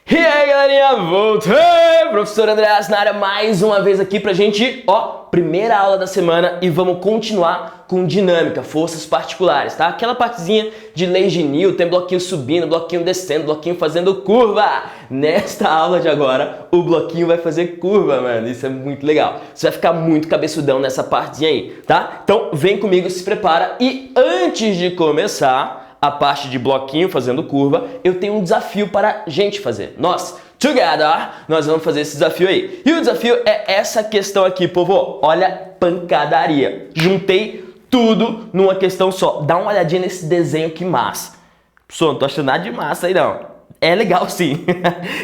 E aí, galerinha, voltei! Professor Andreas na área mais uma vez aqui pra gente, primeira aula da semana e vamos continuar com dinâmica, forças particulares, tá? Aquela partezinha de lei de Newton, bloquinho subindo, bloquinho descendo, bloquinho fazendo curva. Nesta aula de agora, o bloquinho vai fazer curva, mano, isso é muito legal. Você vai ficar muito cabeçudão nessa partezinha aí, tá? Então vem comigo, se prepara e antes de começar a parte de bloquinho fazendo curva, eu tenho um desafio para a gente fazer. Nós, together, nós vamos fazer esse desafio aí. E o desafio é essa questão aqui, povo. Olha, pancadaria. Juntei tudo numa questão só. Dá uma olhadinha nesse desenho, que massa. Pessoal, não tô achando nada de massa aí não. É legal sim.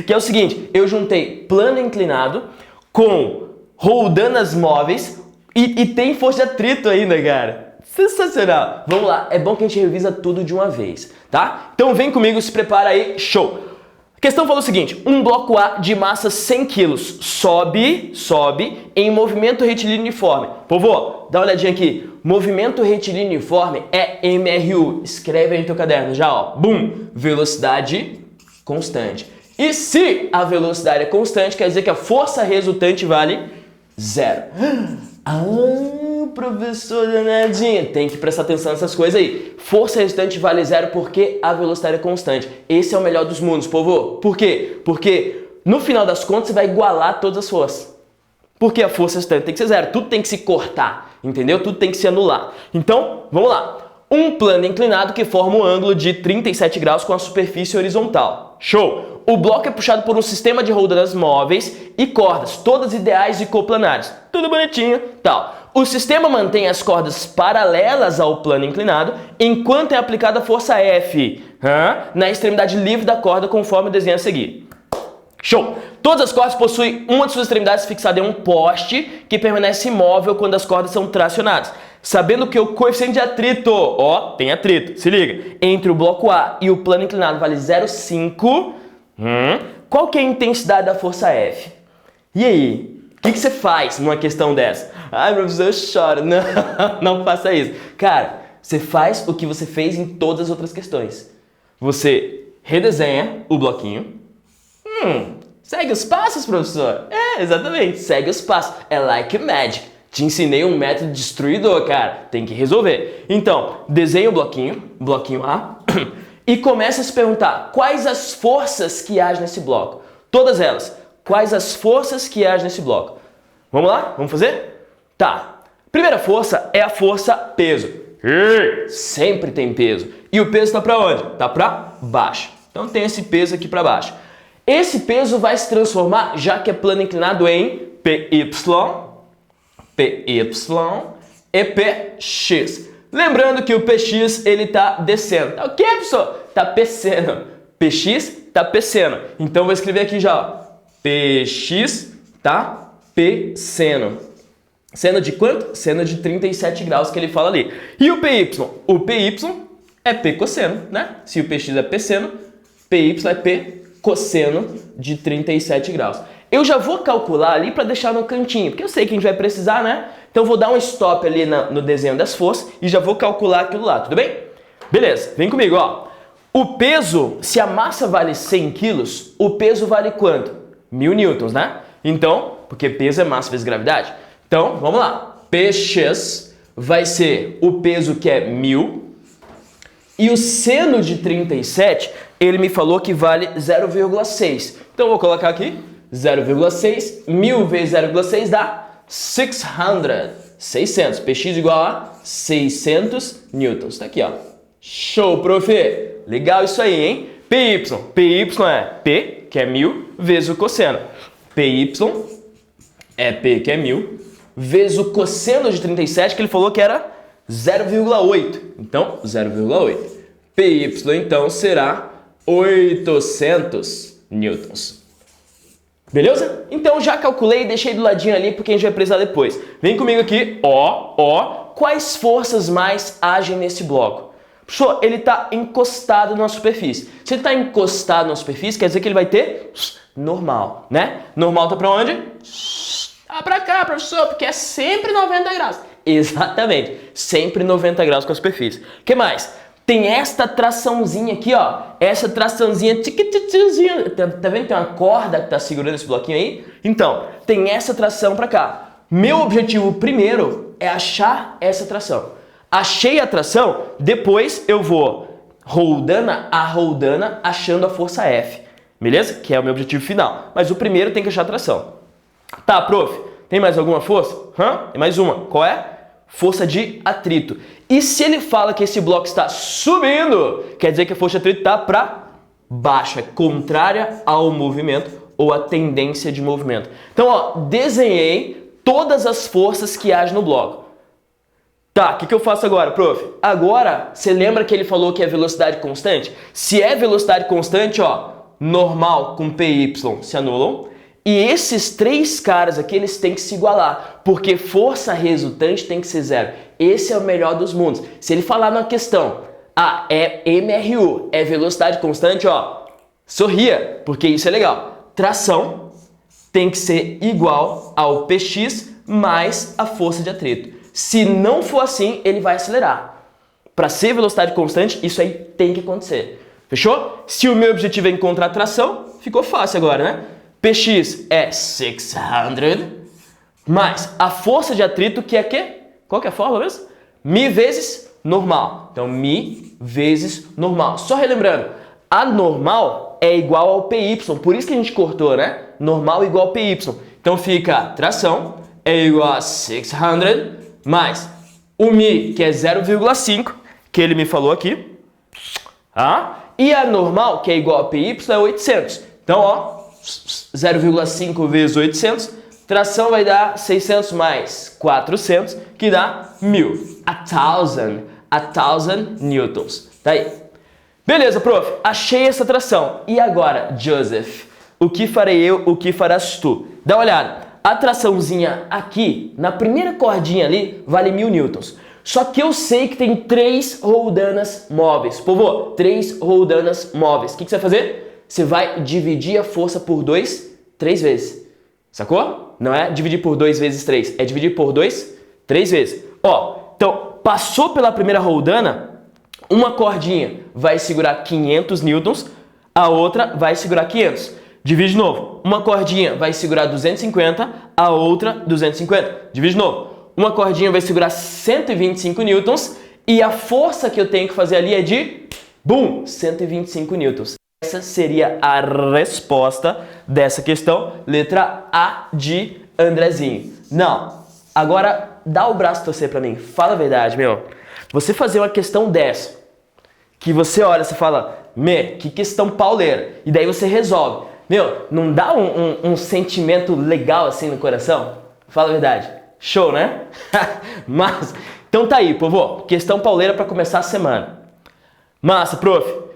Que é o seguinte, eu juntei plano inclinado com roldanas móveis e tem força de atrito ainda, cara. Sensacional! Vamos lá, é bom que a gente revisa tudo de uma vez, tá? Então vem comigo, se prepara aí, show! A questão falou o seguinte, um bloco A de massa 100 kg sobe em movimento retilíneo uniforme. Povo, dá uma olhadinha aqui, movimento retilíneo uniforme é MRU, escreve aí no teu caderno já, ó, bum, velocidade constante. E se a velocidade é constante, quer dizer que a força resultante vale 0. Professor danadinho, tem que prestar atenção nessas coisas aí. Força resultante vale 0 porque a velocidade é constante. Esse é o melhor dos mundos, povo. Por quê? Porque no final das contas você vai igualar todas as forças. Porque a força resultante tem que ser 0. Tudo tem que se cortar, entendeu? Tudo tem que se anular. Então, vamos lá. Um plano inclinado que forma um ângulo de 37 graus com a superfície horizontal. Show! O bloco é puxado por um sistema de roldanas móveis e cordas, todas ideais e coplanares. Tudo bonitinho, tal. O sistema mantém as cordas paralelas ao plano inclinado enquanto é aplicada a força F na extremidade livre da corda conforme o desenho a seguir. Show! Todas as cordas possuem uma de suas extremidades fixada em um poste que permanece imóvel quando as cordas são tracionadas. Sabendo que o coeficiente de atrito, tem atrito, se liga, entre o bloco A e o plano inclinado vale 0,5, qual que é a intensidade da força F? E aí? O que você faz numa questão dessa? Ai, professor, eu choro. Não, não faça isso. Cara, você faz o que você fez em todas as outras questões. Você redesenha o bloquinho. Segue os passos, professor? É, exatamente. Segue os passos. É like magic. Te ensinei um método destruidor, cara. Tem que resolver. Então, desenha o bloquinho A, e começa a se perguntar quais as forças que agem nesse bloco. Todas elas. Quais as forças que agem nesse bloco? Vamos lá? Vamos fazer? Tá. Primeira força é a força peso. Sempre tem peso. E o peso está para onde? Está para baixo. Então tem esse peso aqui para baixo. Esse peso vai se transformar, já que é plano inclinado, em PY e PX. Lembrando que o PX ele está descendo. Tá o quê, professor? Está descendo. PX está descendo. Então vou escrever aqui já, ó. PX tá P seno. Seno de quanto? Seno de 37 graus que ele fala ali. E o PY? O PY é P cosseno, né? Se o PX é P seno, PY é P cosseno de 37 graus. Eu já vou calcular ali para deixar no cantinho, porque eu sei que a gente vai precisar, né? Então vou dar um stop ali no desenho das forças e já vou calcular aquilo lá, tudo bem? Beleza, vem comigo, ó. O peso, se a massa vale 100 quilos, o peso vale quanto? 1000 newtons, né? Então, porque peso é massa vezes gravidade. Então, vamos lá. Px vai ser o peso que é 1000 e o seno de 37, ele me falou que vale 0,6. Então, eu vou colocar aqui 0,6. 1000 vezes 0,6 dá 600. Px igual a 600 newtons. Tá aqui, ó. Show, prof. Legal isso aí, hein? PY é P, que é 1000, vezes o cosseno. PY é P, que é 1000, vezes o cosseno de 37, que ele falou que era 0,8. Então, 0,8. PY, então, será 800 newtons. Beleza? Então, já calculei e deixei do ladinho ali, porque a gente vai precisar depois. Vem comigo aqui, quais forças mais agem nesse bloco? Professor, ele está encostado na superfície. Se ele está encostado na superfície, quer dizer que ele vai ter normal, né? Normal tá para onde? Tá para cá, professor, porque é sempre 90 graus. Exatamente, sempre 90 graus com a superfície. O que mais? tem esta traçãozinha aqui, ó. Essa traçãozinha, tá vendo? Tem uma corda que tá segurando esse bloquinho aí. Então, tem essa tração pra cá. Meu objetivo primeiro é achar essa tração. Achei a tração, depois eu vou roldana a roldana achando a força F. Beleza? Que é o meu objetivo final. Mas o primeiro tem que achar a tração. Tá, prof, tem mais alguma força? Tem mais uma. Qual é? Força de atrito. E se ele fala que esse bloco está subindo, quer dizer que a força de atrito está para baixo, é contrária ao movimento ou à tendência de movimento. Então, ó, desenhei todas as forças que agem no bloco. Tá, o que eu faço agora, prof? Agora, você lembra que ele falou que é velocidade constante? Se é velocidade constante, ó, normal com PY se anulam. E esses três caras aqui, eles têm que se igualar, porque força resultante tem que ser zero. Esse é o melhor dos mundos. Se ele falar numa questão, é MRU, é velocidade constante, ó, sorria, porque isso é legal. Tração tem que ser igual ao Px mais a força de atrito. Se não for assim, ele vai acelerar. Para ser velocidade constante, isso aí tem que acontecer. Fechou? Se o meu objetivo é encontrar tração, ficou fácil agora, né? Px é 600 mais a força de atrito, que é quê? Qual que é a fórmula mesmo? Mi vezes normal. Então, mi vezes normal. Só relembrando, a normal é igual ao PY, por isso que a gente cortou, né? Normal igual ao PY. Então, fica tração é igual a 600 mais o mi, que é 0,5, que ele me falou aqui. E a normal, que é igual a PY, é 800. Então, ó, 0,5 vezes 800, tração vai dar 600 mais 400, que dá 1000. 1000 newtons. Tá aí. Beleza, prof. Achei essa tração. E agora, Joseph? O que farei eu, o que farás tu? Dá uma olhada. A traçãozinha aqui, na primeira cordinha ali, vale 1000 newtons. Só que eu sei que tem 3 roldanas móveis. Povo, 3 roldanas móveis. O que você vai fazer? Você vai dividir a força por 2, 3 vezes. Sacou? Não é dividir por 2 vezes 3. É dividir por 2, 3 vezes. Ó, então, passou pela primeira roldana, uma cordinha vai segurar 500 newtons, a outra vai segurar 500. Divide de novo. Uma cordinha vai segurar 250, a outra 250. Divide de novo. Uma cordinha vai segurar 125 newtons e a força que eu tenho que fazer ali é de, 125 newtons. Essa seria a resposta dessa questão, letra A de Andrezinho. Não, agora dá o braço a torcer pra mim, fala a verdade, meu. Você fazer uma questão dessa, que você olha, você fala, que questão pauleira, e daí você resolve. Meu, não dá um sentimento legal assim no coração? Fala a verdade. Show, né? Mas, então tá aí, povo, questão pauleira pra começar a semana. Massa, prof. O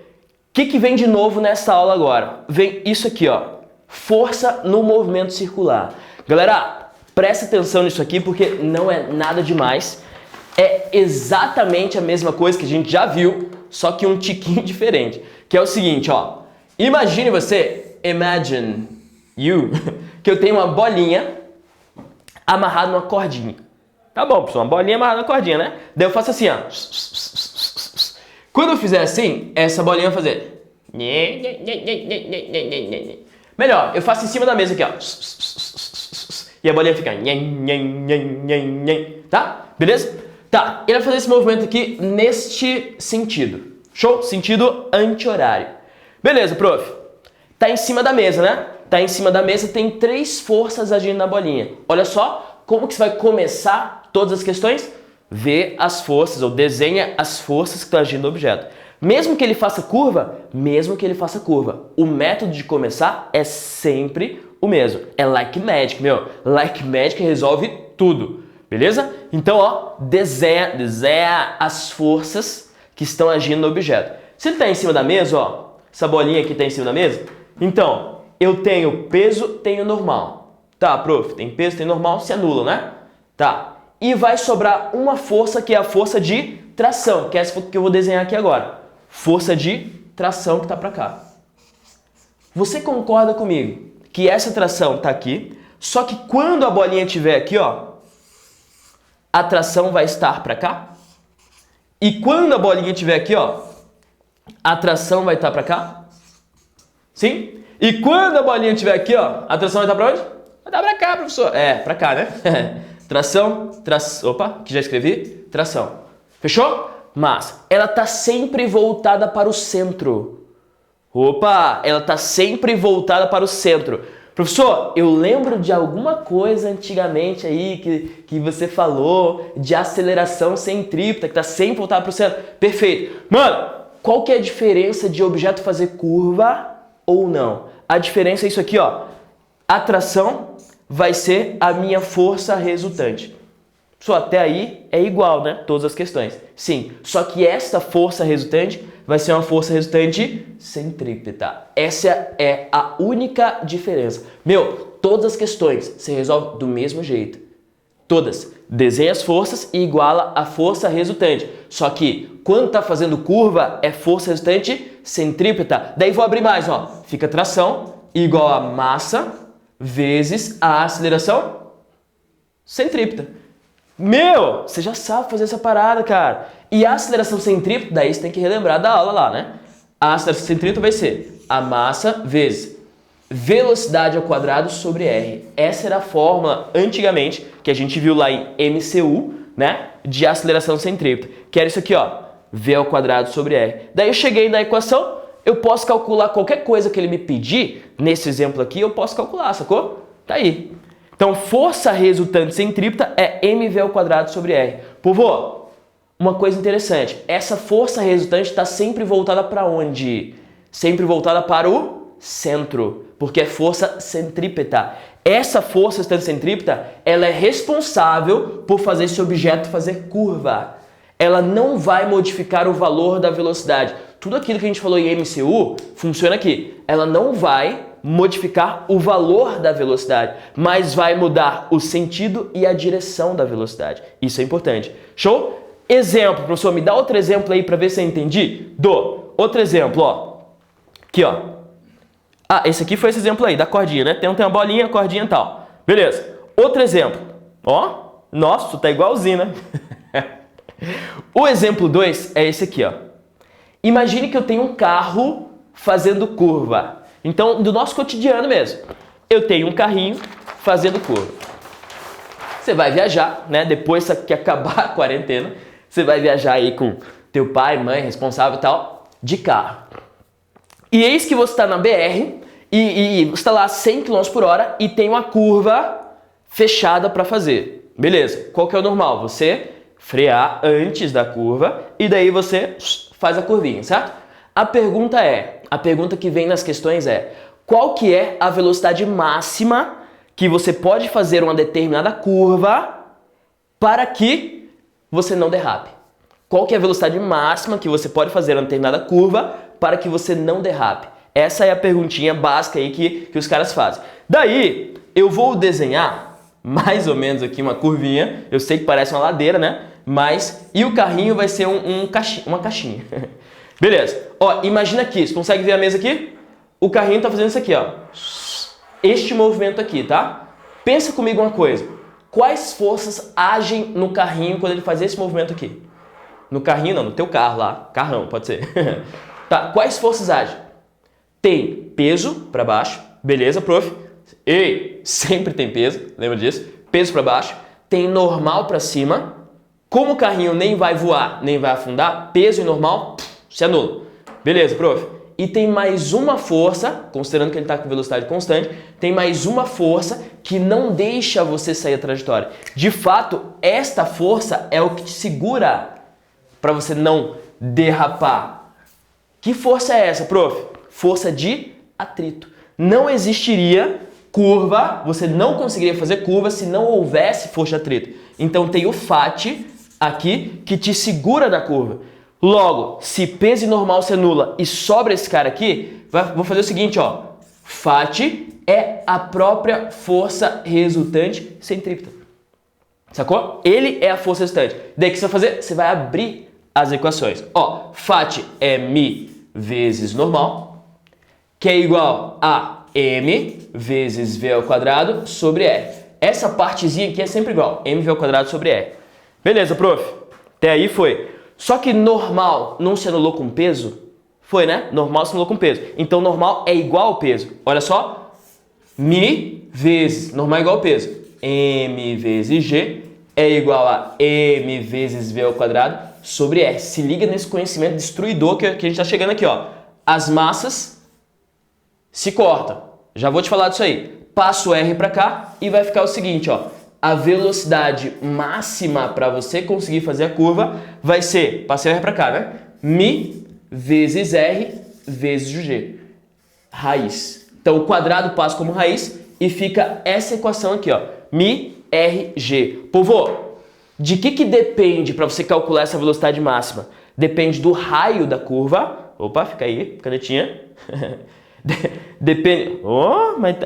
que vem de novo nessa aula agora? Vem isso aqui, ó. Força no movimento circular. Galera, presta atenção nisso aqui porque não é nada demais. É exatamente a mesma coisa que a gente já viu, só que um tiquinho diferente. Que é o seguinte, ó. Imagine you, que eu tenho uma bolinha amarrada numa cordinha. Tá bom, pessoal, uma bolinha amarrada na cordinha, né? Daí eu faço assim, ó. Quando eu fizer assim, essa bolinha vai fazer. Melhor, eu faço em cima da mesa aqui, ó. E a bolinha fica. Tá? Beleza? Tá, ele vai fazer esse movimento aqui neste sentido. Show? Sentido anti-horário. Beleza, prof. Tá em cima da mesa, né? Tá em cima da mesa, tem 3 forças agindo na bolinha. Olha só como que você vai começar todas as questões. Vê as forças, ou desenha as forças que estão agindo no objeto. Mesmo que ele faça curva, o método de começar é sempre o mesmo. É like magic, meu. Like magic resolve tudo, beleza? Então, ó, desenha as forças que estão agindo no objeto. Se ele está em cima da mesa, ó, essa bolinha aqui está em cima da mesa, então, eu tenho peso, tenho normal. Tá, prof, tem peso, tem normal, se anulam, né? Tá. E vai sobrar uma força que é a força de tração, que é essa que eu vou desenhar aqui agora. Força de tração que está para cá. Você concorda comigo que essa tração está aqui, só que quando a bolinha estiver aqui, ó, a tração vai estar para cá? E quando a bolinha estiver aqui, ó, a tração vai estar para cá? Sim? E quando a bolinha estiver aqui, ó, a tração vai estar para onde? Vai estar para cá, professor. É, para cá, né? Tração, opa, que já escrevi. Tração. Fechou? Mas ela está sempre voltada para o centro. Opa, ela está sempre voltada para o centro. Professor, eu lembro de alguma coisa antigamente aí que você falou de aceleração centrípeta, que está sempre voltada para o centro. Perfeito. Mano, qual que é a diferença de objeto fazer curva ou não? A diferença é isso aqui, ó. A tração vai ser a minha força resultante. Só até aí é igual, né? Todas as questões. Sim, só que esta força resultante vai ser uma força resultante centrípeta. Essa é a única diferença. Meu, todas as questões se resolvem do mesmo jeito. Todas. Desenha as forças e iguala a força resultante. Só que quando tá fazendo curva é força resultante centrípeta. Daí vou abrir mais, ó. Fica tração igual a massa vezes a aceleração centrípeta. Meu, você já sabe fazer essa parada, cara. E a aceleração centrípeta, daí você tem que relembrar da aula lá, né? A aceleração centrípeta vai ser a massa vezes velocidade ao quadrado sobre R. Essa era a fórmula, antigamente, que a gente viu lá em MCU, né? De aceleração centrípeta. Que era isso aqui, ó. V ao quadrado sobre R. Daí eu cheguei na equação, eu posso calcular qualquer coisa que ele me pedir. Nesse exemplo aqui, eu posso calcular, sacou? Tá aí. Então, força resultante centrípeta é mv ao quadrado sobre R. Povo, uma coisa interessante. Essa força resultante está sempre voltada para onde? Sempre voltada para o centro, porque é força centrípeta. Essa força resultante centrípeta, ela é responsável por fazer esse objeto fazer curva. Ela não vai modificar o valor da velocidade. Tudo aquilo que a gente falou em MCU funciona aqui. Ela não vai modificar o valor da velocidade, mas vai mudar o sentido e a direção da velocidade. Isso é importante. Show? Exemplo, professor, me dá outro exemplo aí para ver se eu entendi. Outro exemplo, ó. Aqui, ó. Ah, esse aqui foi esse exemplo aí, da cordinha, né? Tem uma bolinha, cordinha e tal. Beleza. Outro exemplo. Ó. Nossa, tá igualzinho, né? O exemplo 2 é esse aqui, ó. Imagine que eu tenho um carro fazendo curva. Então, do nosso cotidiano mesmo. Eu tenho um carrinho fazendo curva. Você vai viajar, né? Depois que acabar a quarentena, você vai viajar aí com teu pai, mãe, responsável e tal, de carro. E eis que você está na BR e você está lá a 100 km por hora e tem uma curva fechada para fazer. Beleza. Qual que é o normal? Você frear antes da curva e daí você faz a curvinha, certo? A pergunta que vem nas questões é: qual que é a velocidade máxima que você pode fazer uma determinada curva para que você não derrape? Qual que é a velocidade máxima que você pode fazer uma determinada curva para que você não derrape? Essa é a perguntinha básica aí que os caras fazem. Daí, eu vou desenhar mais ou menos aqui uma curvinha. Eu sei que parece uma ladeira, né? E o carrinho vai ser uma caixinha. Beleza. Ó, imagina aqui, você consegue ver a mesa aqui? O carrinho tá fazendo isso aqui, ó. Este movimento aqui, tá? Pensa comigo uma coisa. Quais forças agem no carrinho quando ele faz esse movimento aqui? No carrinho não, no teu carro lá. Carrão, pode ser. Tá, quais forças agem? Tem peso para baixo. Beleza, prof? Ei, sempre tem peso, lembra disso? Peso para baixo. Tem normal para cima. Como o carrinho nem vai voar, nem vai afundar, peso e normal se anula. Beleza, prof? E tem mais uma força, considerando que ele está com velocidade constante, tem mais uma força que não deixa você sair da trajetória. De fato, esta força é o que te segura para você não derrapar. Que força é essa, prof? Força de atrito. Não existiria curva, você não conseguiria fazer curva se não houvesse força de atrito. Então tem o FAT aqui que te segura da curva. Logo, se peso e normal se anula e sobra esse cara aqui, vou fazer o seguinte, ó. FAT é a própria força resultante centrípeta. Sacou? Ele é a força resultante. Daí o que você vai fazer? Você vai abrir as equações. Ó, FAT é μ vezes normal, que é igual a m vezes v ao quadrado sobre r. Essa partezinha aqui é sempre igual, mv ao quadrado sobre r. Beleza, prof? Até aí foi. Só que normal não se anulou com peso? Foi, né? Normal se anulou com peso. Então normal é igual ao peso. Olha só. Mi vezes, normal é igual ao peso. M vezes G é igual a M vezes V ao quadrado sobre R. Se liga nesse conhecimento destruidor que a gente está chegando aqui, ó. As massas se cortam. Já vou te falar disso aí. Passo o R para cá e vai ficar o seguinte, ó. A velocidade máxima para você conseguir fazer a curva vai ser, passei o R para cá, né? Mi vezes R vezes G. Raiz. Então o quadrado passa como raiz e fica essa equação aqui, ó. Mi, R, G. Povo, de que depende para você calcular essa velocidade máxima? Depende do raio da curva. Opa, fica aí, canetinha. Depende... Oh, mas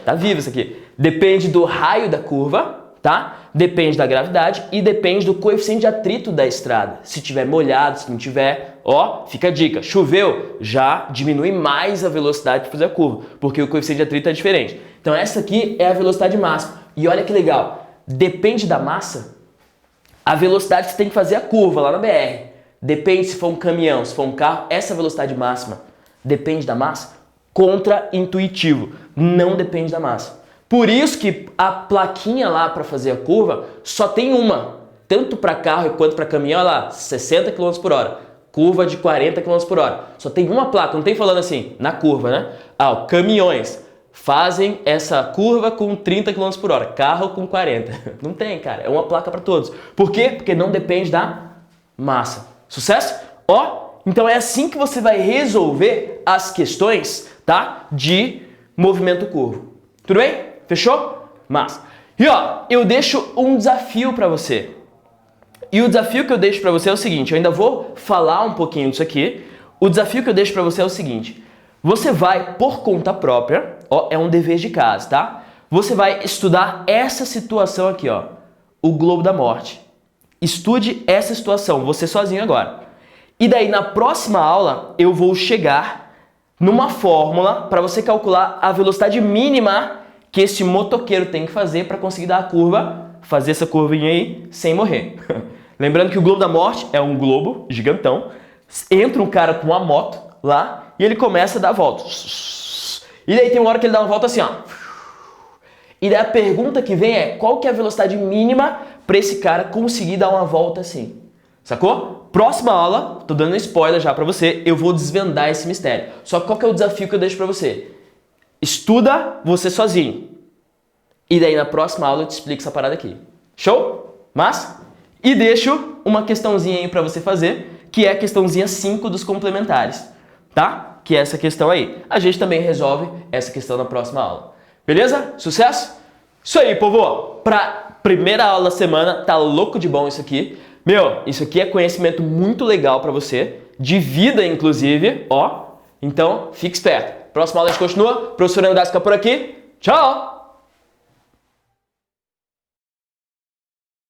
tá vivo isso aqui. Depende do raio da curva, tá? Depende da gravidade e depende do coeficiente de atrito da estrada. Se tiver molhado, se não tiver, ó, fica a dica. Choveu, já diminui mais a velocidade para fazer a curva, porque o coeficiente de atrito é diferente. Então essa aqui é a velocidade máxima. E olha que legal, depende da massa, a velocidade que você tem que fazer a curva lá na BR. Depende se for um caminhão, se for um carro, essa velocidade máxima depende da massa. Contra-intuitivo, não depende da massa. Por isso que a plaquinha lá para fazer a curva só tem uma, tanto para carro quanto para caminhão, olha lá, 60 km por hora, curva de 40 km por hora. Só tem uma placa, não tem falando assim, na curva, né? Ah, ó, caminhões fazem essa curva com 30 km por hora, carro com 40. Não tem, cara, é uma placa para todos. Por quê? Porque não depende da massa. Sucesso? Ó, então é assim que você vai resolver as questões, tá? De movimento curvo. Tudo bem? Fechou? Massa. E ó, eu deixo um desafio para você. E o desafio que eu deixo para você é o seguinte, eu ainda vou falar um pouquinho disso aqui. O desafio que eu deixo para você é o seguinte, você vai, por conta própria, ó, é um dever de casa, tá? Você vai estudar essa situação aqui, ó, o globo da morte. Estude essa situação, você sozinho agora. E daí, na próxima aula, eu vou chegar numa fórmula para você calcular a velocidade mínima que esse motoqueiro tem que fazer para conseguir dar a curva, fazer essa curvinha aí sem morrer. Lembrando que o globo da morte é um globo gigantão, entra um cara com uma moto lá e ele começa a dar a volta. E daí tem uma hora que ele dá uma volta assim, ó. E daí a pergunta que vem é, qual que é a velocidade mínima para esse cara conseguir dar uma volta assim? Sacou? Próxima aula, tô dando um spoiler já pra você, eu vou desvendar esse mistério. Só que qual que é o desafio que eu deixo pra você? Estuda você sozinho. E daí na próxima aula eu te explico essa parada aqui. Show? Mas? E deixo uma questãozinha aí pra você fazer, que é a questãozinha 5 dos complementares, tá? Que é essa questão aí. A gente também resolve essa questão na próxima aula. Beleza? Sucesso? Isso aí, povo! Pra primeira aula da semana, tá louco de bom isso aqui. Meu, isso aqui é conhecimento muito legal pra você, de vida inclusive, ó. Então, fique esperto. Próxima aula a gente continua. Professor André fica por aqui. Tchau!